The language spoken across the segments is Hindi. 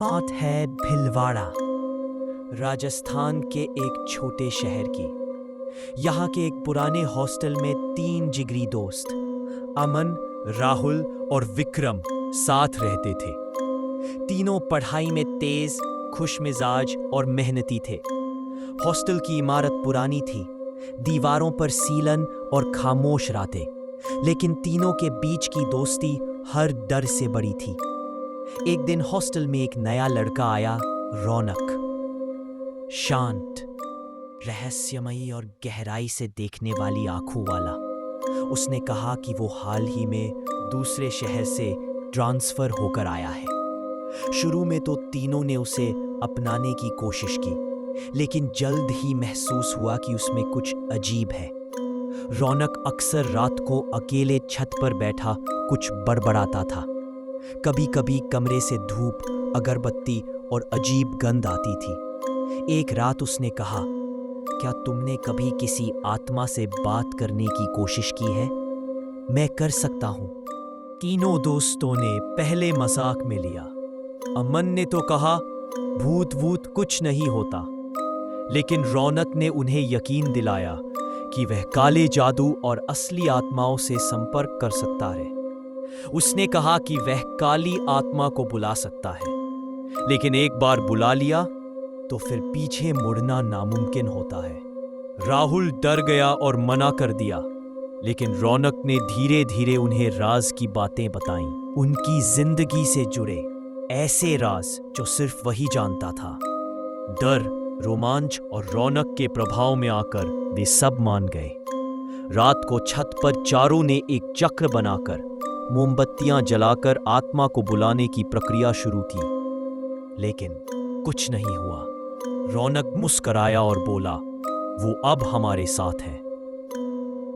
बात है भिलवाड़ा, राजस्थान के एक छोटे शहर की। यहाँ के एक पुराने हॉस्टल में 3 जिगरी दोस्त अमन, राहुल और विक्रम साथ रहते थे। तीनों पढ़ाई में तेज, खुशमिजाज और मेहनती थे। हॉस्टल की इमारत पुरानी थी, दीवारों पर सीलन और खामोश रातें, लेकिन तीनों के बीच की दोस्ती हर डर से बड़ी थी। एक दिन हॉस्टल में एक नया लड़का आया, रौनक। शांत, रहस्यमयी और गहराई से देखने वाली आंखों वाला। उसने कहा कि वो हाल ही में दूसरे शहर से ट्रांसफर होकर आया है। शुरू में तो तीनों ने उसे अपनाने की कोशिश की, लेकिन जल्द ही महसूस हुआ कि उसमें कुछ अजीब है। रौनक अक्सर रात को अकेले छत पर बैठा कुछ बड़बड़ाता था। कभी कभी कमरे से धूप, अगरबत्ती और अजीब गंध आती थी। एक रात उसने कहा, क्या तुमने कभी किसी आत्मा से बात करने की कोशिश की है? मैं कर सकता हूं। तीनों दोस्तों ने पहले मजाक में लिया। अमन ने तो कहा, भूत वूत कुछ नहीं होता, लेकिन रौनक ने उन्हें यकीन दिलाया कि वह काले जादू और असली आत्माओं से संपर्क कर सकता है। उसने कहा कि वह काली आत्मा को बुला सकता है, लेकिन एक बार बुला लिया तो फिर पीछे मुड़ना नामुमकिन होता है। राहुल डर गया और मना कर दिया, लेकिन रौनक ने धीरे धीरे उन्हें राज की बातें बताईं, उनकी जिंदगी से जुड़े ऐसे राज जो सिर्फ वही जानता था। डर, रोमांच और रौनक के प्रभाव में आकर वे सब मान गए। रात को छत पर चारों ने एक चक्र बनाकर मोमबत्तियां जलाकर आत्मा को बुलाने की प्रक्रिया शुरू की, लेकिन कुछ नहीं हुआ। रौनक मुस्कराया और बोला, वो अब हमारे साथ है,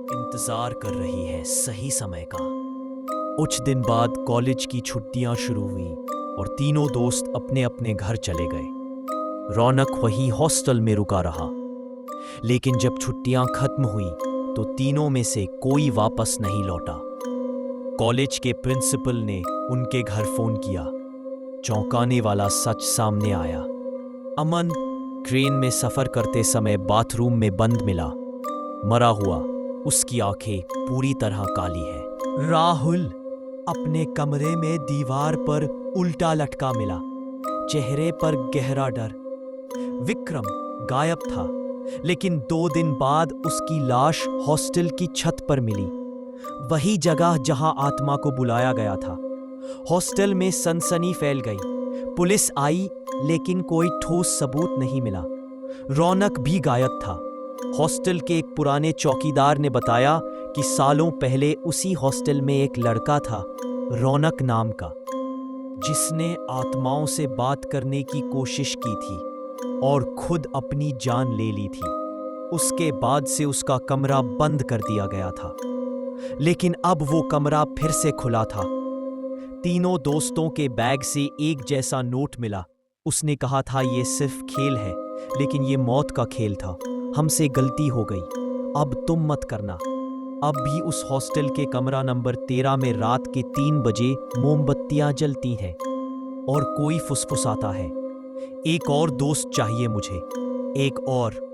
इंतजार कर रही है सही समय का। कुछ दिन बाद कॉलेज की छुट्टियां शुरू हुई और तीनों दोस्त अपने अपने घर चले गए। रौनक वही हॉस्टल में रुका रहा, लेकिन जब छुट्टियां खत्म हुई तो तीनों में से कोई वापस नहीं लौटा। कॉलेज के प्रिंसिपल ने उनके घर फोन किया। चौंकाने वाला सच सामने आया। अमन ट्रेन में सफर करते समय बाथरूम में बंद मिला, मरा हुआ। उसकी आंखें पूरी तरह काली है। राहुल अपने कमरे में दीवार पर उल्टा लटका मिला, चेहरे पर गहरा डर। विक्रम गायब था, लेकिन 2 दिन बाद उसकी लाश हॉस्टल की छत पर मिली, वही जगह जहां आत्मा को बुलाया गया था। हॉस्टल में सनसनी फैल गई। पुलिस आई, लेकिन कोई ठोस सबूत नहीं मिला। रौनक भी गायब था। हॉस्टल के एक पुराने चौकीदार ने बताया कि सालों पहले उसी हॉस्टल में एक लड़का था, रौनक नाम का, जिसने आत्माओं से बात करने की कोशिश की थी और खुद अपनी जान ले ली थी। उसके बाद से उसका कमरा बंद कर दिया गया था, लेकिन अब वो कमरा फिर से खुला था। तीनों दोस्तों के बैग से एक जैसा नोट मिला। उसने कहा था, ये सिर्फ खेल है, लेकिन ये मौत का खेल था। हमसे गलती हो गई, अब तुम मत करना। अब भी उस हॉस्टल के कमरा नंबर 13 में रात के 3 बजे मोमबत्तियां जलती हैं और कोई फुसफुसाता है, एक और दोस्त चाहिए मुझे, एक और।